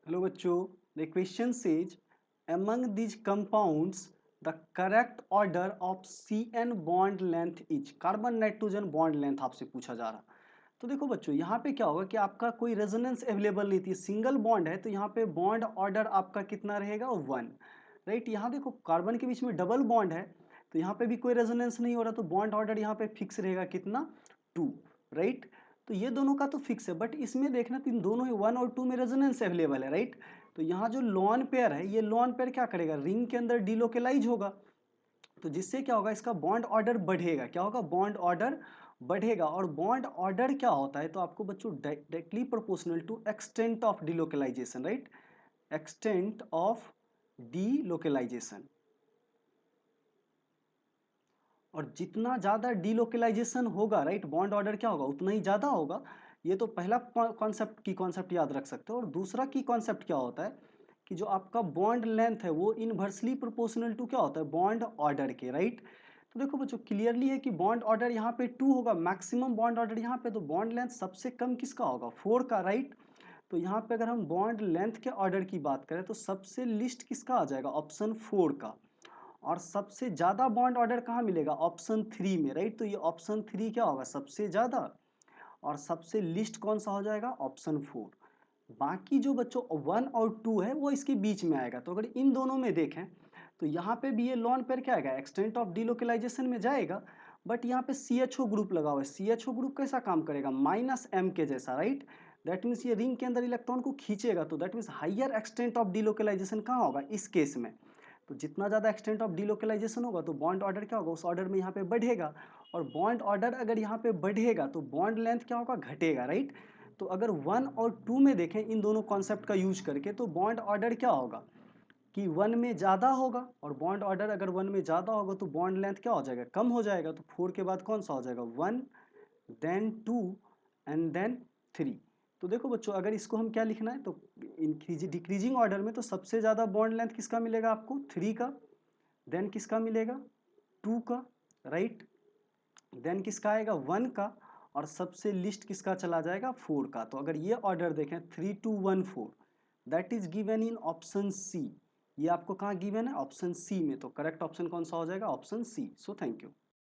Hello बच्चों, the question says among these compounds the correct order of CN bond length is carbon nitrogen bond length आपसे पूछा जा रहा। तो देखो बच्चों यहाँ पे क्या होगा कि आपका कोई रेजोनेंस अवेलेबल नहीं थी, सिंगल बॉन्ड है तो यहाँ पे बॉन्ड ऑर्डर आपका कितना रहेगा 1, राइट। यहाँ देखो कार्बन के बीच में डबल बॉन्ड है तो यहाँ पे भी कोई रेजोनेंस नहीं हो रहा तो बॉन्ड ऑर्डर यहाँ पे फिक्स रहेगा कितना 2, राइट। तो ये दोनों का तो फिक्स है बट इसमें देखना तो इन दोनों ही 1 और 2 में रेजोनेंस अवेलेबल है, राइट। तो यहाँ जो लोन पेयर है ये लोन पेयर क्या करेगा, रिंग के अंदर डिलोकेलाइज होगा तो जिससे क्या होगा इसका बॉन्ड ऑर्डर बढ़ेगा, क्या होगा बॉन्ड ऑर्डर बढ़ेगा। और बॉन्ड ऑर्डर क्या होता है तो आपको बच्चों directly proportional to extent of delocalization, right, extent of delocalization. और जितना ज़्यादा डिलोकेलाइजेशन होगा, राइट, बॉन्ड ऑर्डर क्या होगा उतना ही ज़्यादा होगा। ये तो पहला कॉन्सेप्ट याद रख सकते हो। और दूसरा की कॉन्सेप्ट क्या होता है कि जो आपका बॉन्ड लेंथ है वो इनवर्सली प्रोपोर्शनल टू क्या होता है बॉन्ड ऑर्डर के, राइट। तो देखो बच्चों क्लियरली है कि बॉन्ड ऑर्डर यहाँ पे 2 होगा, मैक्सिमम बॉन्ड ऑर्डर यहाँ पे, तो बॉन्ड लेंथ सबसे कम किसका होगा 4 का, राइट। तो यहाँ पे अगर हम बॉन्ड लेंथ के ऑर्डर की बात करें तो सबसे लिस्ट किसका आ जाएगा ऑप्शन 4 का। और सबसे ज्यादा बॉन्ड ऑर्डर कहाँ मिलेगा ऑप्शन 3 में, राइट। तो ये ऑप्शन 3 क्या होगा सबसे ज्यादा, और सबसे लिस्ट कौन सा हो जाएगा ऑप्शन 4। बाकी जो बच्चों 1 और 2 है वो इसके बीच में आएगा। तो अगर इन दोनों में देखें तो यहाँ पे भी ये लोन पेयर क्या आएगा एक्सटेंट ऑफ डिलोकेलाइजेशन में जाएगा। बट यहाँ पे CHO ग्रुप लगा हुआ है, CHO ग्रुप कैसा काम करेगा -M के जैसा, राइट। दैट मीन्स ये रिंग के अंदर इलेक्ट्रॉन को खींचेगा तो that means higher extent of delocalization कहाँ होगा इस केस में। तो जितना ज़्यादा एक्सटेंट ऑफ डिलोकेलाइजेशन होगा तो बॉन्ड ऑर्डर क्या होगा उस ऑर्डर में यहाँ पे बढ़ेगा। और बॉन्ड ऑर्डर अगर यहाँ पे बढ़ेगा तो बॉन्ड लेंथ क्या होगा घटेगा, राइट। तो अगर 1 और 2 में देखें इन दोनों कॉन्सेप्ट का यूज करके तो बॉन्ड ऑर्डर क्या होगा कि 1 में ज़्यादा होगा, और बॉन्ड ऑर्डर अगर 1 में ज़्यादा होगा तो बॉन्ड लेंथ क्या हो जाएगा कम हो जाएगा। तो 4 के बाद कौन सा हो जाएगा 1, देन 2 एंड देन 3। तो देखो बच्चों अगर इसको हम क्या लिखना है तो इंक्रीज डिक्रीजिंग ऑर्डर में तो सबसे ज़्यादा बॉन्ड लेंथ किसका मिलेगा आपको 3 का, देन किसका मिलेगा 2 का, राइट, देन किसका आएगा 1 का, और सबसे लिस्ट किसका चला जाएगा 4 का। तो अगर ये ऑर्डर देखें 3 2 1 4 that is given in option C. ये आपको कहाँ गिवन है ऑप्शन सी में, तो करेक्ट ऑप्शन कौन सा हो जाएगा option C. So thank you.